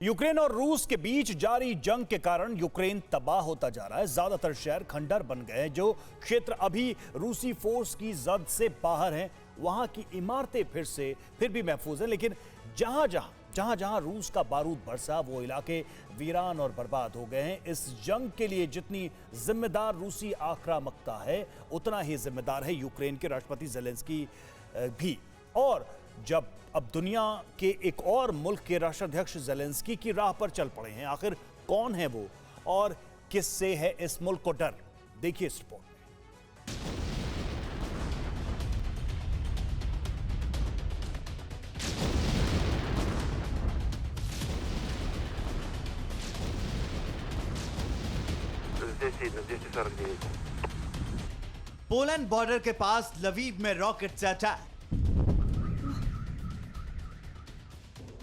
Ukraine और रूस के बीच जारी जंग के कारण यूक्रेन तबाह होता जा रहा है। ज्यादातर शहर खंडहर बन गए हैं। जो क्षेत्र अभी रूसी फोर्स की जद से बाहर हैं, वहां की इमारतें फिर भी महफूज हैं, लेकिन जहां जहां रूस का बारूद बरसा वो इलाके वीरान और बर्बाद हो गए हैं। इस जंग के लिए जितनी जिम्मेदार रूसी आक्रामकता है, उतना ही जिम्मेदार है यूक्रेन के राष्ट्रपति ज़ेलेंस्की भी। और जब अब दुनिया के एक और मुल्क के राष्ट्राध्यक्ष ज़ेलेंस्की की राह पर चल पड़े हैं, आखिर कौन है वो और किससे है इस मुल्क को डर? देखिए इस रिपोर्ट में। पोलैंड बॉर्डर के पास लवीव में रॉकेट से अटैक।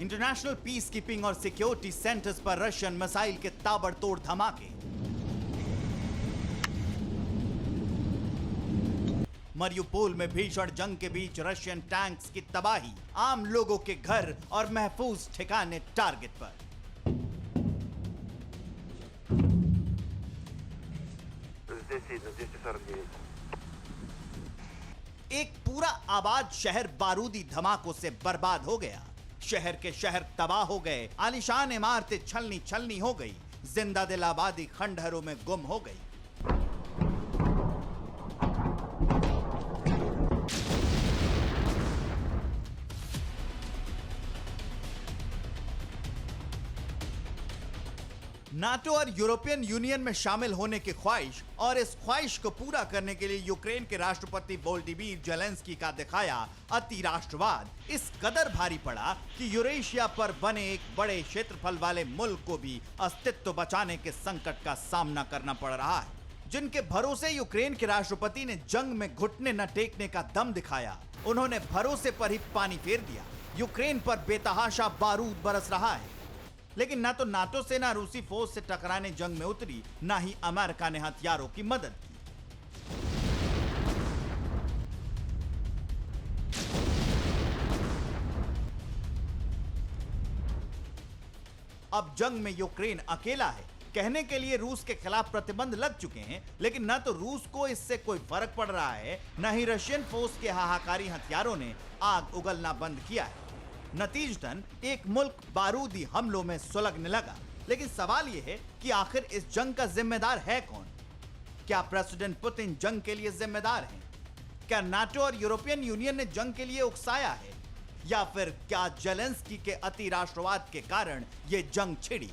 इंटरनेशनल पीस कीपिंग और सिक्योरिटी सेंटर्स पर रशियन मिसाइल के ताबड़तोड़ धमाके। मरियुपोल में भीषण जंग के बीच रशियन टैंक्स की तबाही, आम लोगों के घर और महफूज ठिकाने टारगेट पर। एक पूरा आबाद शहर बारूदी धमाकों से बर्बाद हो गया। शहर के शहर तबाह हो गए, आलीशान इमारतें छलनी छलनी हो गई, जिंदा दिल आबादी खंडहरों में गुम हो गई। नाटो और यूरोपियन यूनियन में शामिल होने की ख्वाहिश और इस ख्वाहिश को पूरा करने के लिए यूक्रेन के राष्ट्रपति वोलोदिमीर ज़ेलेंस्की का दिखाया अति राष्ट्रवाद इस कदर भारी पड़ा कि यूरेशिया पर बने एक बड़े क्षेत्रफल वाले मुल्क को भी अस्तित्व बचाने के संकट का सामना करना पड़ रहा है। जिनके भरोसे यूक्रेन के राष्ट्रपति ने जंग में घुटने न टेकने का दम दिखाया, उन्होंने भरोसे पर ही पानी फेर दिया। यूक्रेन पर बेतहाशा बारूद बरस रहा है, लेकिन ना तो नाटो से ना रूसी फोर्स से टकराने जंग में उतरी, ना ही अमेरिका ने हथियारों की मदद की। अब जंग में यूक्रेन अकेला है। कहने के लिए रूस के खिलाफ प्रतिबंध लग चुके हैं, लेकिन ना तो रूस को इससे कोई फर्क पड़ रहा है, ना ही रशियन फोर्स के हाहाकारी हथियारों ने आग उगलना बंद किया है। नतीजतन एक मुल्क बारूदी हमलों में सुलगने लगा। लेकिन सवाल यह है कि आखिर इस जंग का जिम्मेदार है कौन? क्या प्रेसिडेंट पुतिन जंग के लिए जिम्मेदार हैं? क्या नाटो और यूरोपियन यूनियन ने जंग के लिए उकसाया है? या फिर क्या ज़ेलेंस्की के अति राष्ट्रवाद के कारण यह जंग छिड़ी?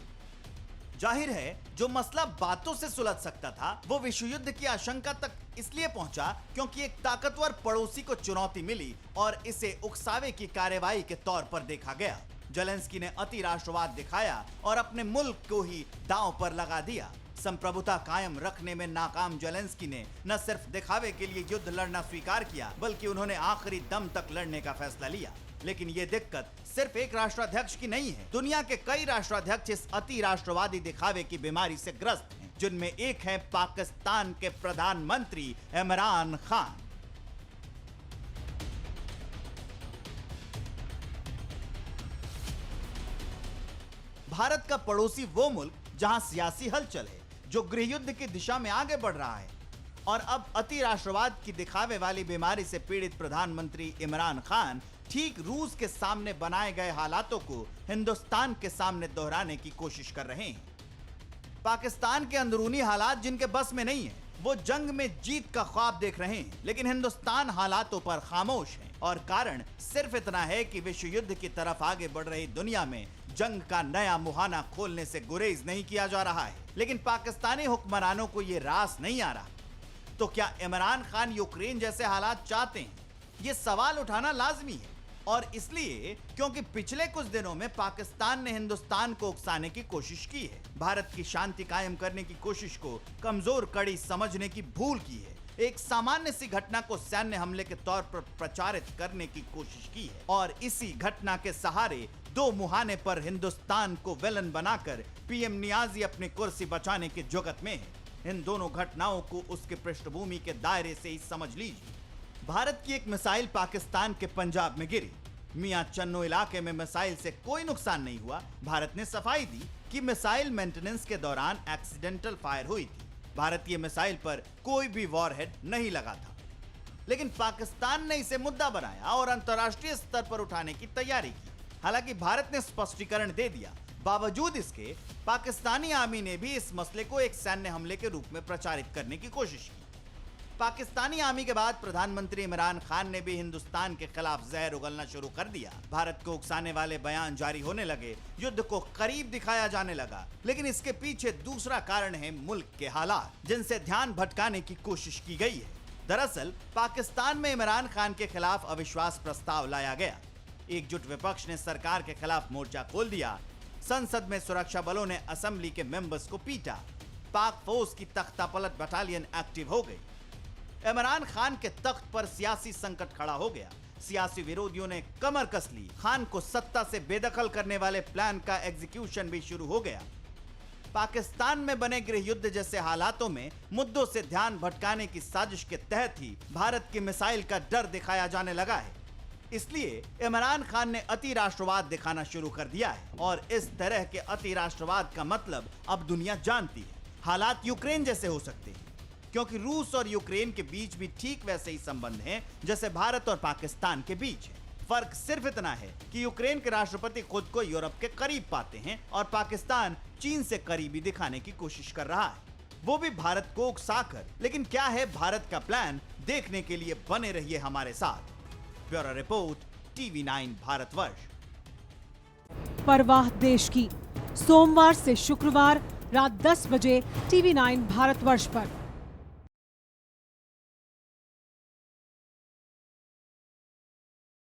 जाहिर है जो मसला बातों से सुलझ सकता था, वो विश्व युद्ध की आशंका तक इसलिए पहुंचा क्योंकि एक ताकतवर पड़ोसी को चुनौती मिली और इसे उकसावे की कार्रवाई के तौर पर देखा गया। ज़ेलेंस्की ने अति राष्ट्रवाद दिखाया और अपने मुल्क को ही दांव पर लगा दिया। संप्रभुता कायम रखने में नाकाम ज़ेलेंस्की ने न सिर्फ दिखावे के लिए युद्ध लड़ना स्वीकार किया, बल्कि उन्होंने आखिरी दम तक लड़ने का फैसला लिया। लेकिन ये दिक्कत सिर्फ एक राष्ट्राध्यक्ष की नहीं है। दुनिया के कई राष्ट्राध्यक्ष इस अति राष्ट्रवादी दिखावे की बीमारी से ग्रस्त हैं, जिनमें एक है पाकिस्तान के प्रधानमंत्री इमरान खान। भारत का पड़ोसी वो मुल्क जहां सियासी हलचल है, जो गृह युद्ध की दिशा में आगे बढ़ रहा है, और अब अति राष्ट्रवाद की दिखावे वाली बीमारी से पीड़ित प्रधानमंत्री इमरान खान ठीक रूस के सामने बनाए गए हालातों को हिंदुस्तान के सामने दोहराने की कोशिश कर रहे हैं। पाकिस्तान के अंदरूनी हालात जिनके बस में नहीं है, वो जंग में जीत का ख्वाब देख रहे हैं, लेकिन हिंदुस्तान हालातों पर खामोश है। और कारण सिर्फ इतना है कि विश्व युद्ध की तरफ आगे बढ़ रही दुनिया में जंग का नया मुहाना खोलने से गुरेज नहीं किया जा रहा है। लेकिन पाकिस्तानी हुक्मरानों को यह रास नहीं आ रहा। तो क्या इमरान खान यूक्रेन जैसे हालात चाहते हैं? ये सवाल उठाना लाजमी है, और इसलिए क्योंकि पिछले कुछ दिनों में पाकिस्तान ने हिंदुस्तान को उकसाने की कोशिश की है, भारत की शांति कायम करने की कोशिश को कमजोर कड़ी समझने की भूल की है, एक सामान्य सी घटना को सैन्य हमले के तौर पर प्रचारित करने की कोशिश की है, और इसी घटना के सहारे दो मुहाने पर हिंदुस्तान को विलन बनाकर पीएम नियाजी अपनी कुर्सी बचाने के जुगत में है। इन दोनों घटनाओं को उसके पृष्ठभूमि के दायरे से ही समझ लीजिए। भारत की एक मिसाइल पाकिस्तान के पंजाब में गिरी, मियां चन्नो इलाके में मिसाइल से कोई नुकसान नहीं हुआ। भारत ने सफाई दी कि मिसाइल मेंटेनेंस के दौरान एक्सीडेंटल फायर हुई थी। भारतीय मिसाइल पर कोई भी वॉरहेड नहीं लगा था। लेकिन पाकिस्तान ने इसे मुद्दा बनाया और अंतर्राष्ट्रीय स्तर पर उठाने की तैयारी की। हालांकि भारत ने स्पष्टीकरण दे दिया, बावजूद इसके पाकिस्तानी आर्मी ने भी इस मसले को एक सैन्य हमले के रूप में प्रचारित करने की कोशिश की। पाकिस्तानी आर्मी के बाद प्रधानमंत्री इमरान खान ने भी हिंदुस्तान के खिलाफ जहर उगलना शुरू कर दिया। भारत को उकसाने वाले बयान जारी होने लगे, युद्ध को करीब दिखाया जाने लगा। लेकिन इसके पीछे दूसरा कारण है मुल्क के हालात, जिनसे ध्यान भटकाने की कोशिश की गई है। दरअसल पाकिस्तान में इमरान खान के खिलाफ अविश्वास प्रस्ताव लाया गया। एकजुट विपक्ष ने सरकार के खिलाफ मोर्चा खोल दिया। संसद में सुरक्षा बलों ने असेंबली के मेंबर्स को पीटा। पाक फौज की तख्तापलट बटालियन एक्टिव हो गई। इमरान खान के तख्त पर सियासी संकट खड़ा हो गया। सियासी विरोधियों ने कमर कस ली। खान को सत्ता से बेदखल करने वाले प्लान का एग्जीक्यूशन भी शुरू हो गया। पाकिस्तान में बने गृह युद्ध जैसे हालातों में मुद्दों से ध्यान भटकाने की साजिश के तहत ही भारत की मिसाइल का डर दिखाया जाने लगा है। इसलिए इमरान खान ने अति राष्ट्रवाद दिखाना शुरू कर दिया है और इस तरह के अति राष्ट्रवाद का मतलब अब दुनिया जानती है। हालात यूक्रेन जैसे हो सकते हैं, क्योंकि रूस और यूक्रेन के बीच भी ठीक वैसे ही संबंध हैं जैसे भारत और पाकिस्तान के बीच है। फर्क सिर्फ इतना है कि यूक्रेन के राष्ट्रपति खुद को यूरोप के करीब पाते हैं और पाकिस्तान चीन से करीबी दिखाने की कोशिश कर रहा है, वो भी भारत को उकसाकर। लेकिन क्या है भारत का प्लान, देखने के लिए बने रहिए हमारे साथ। Bureau report, TV9 Bharatvarsh. परवाह देश की, सोमवार से शुक्रवार रात 10 बजे TV9 भारतवर्ष पर।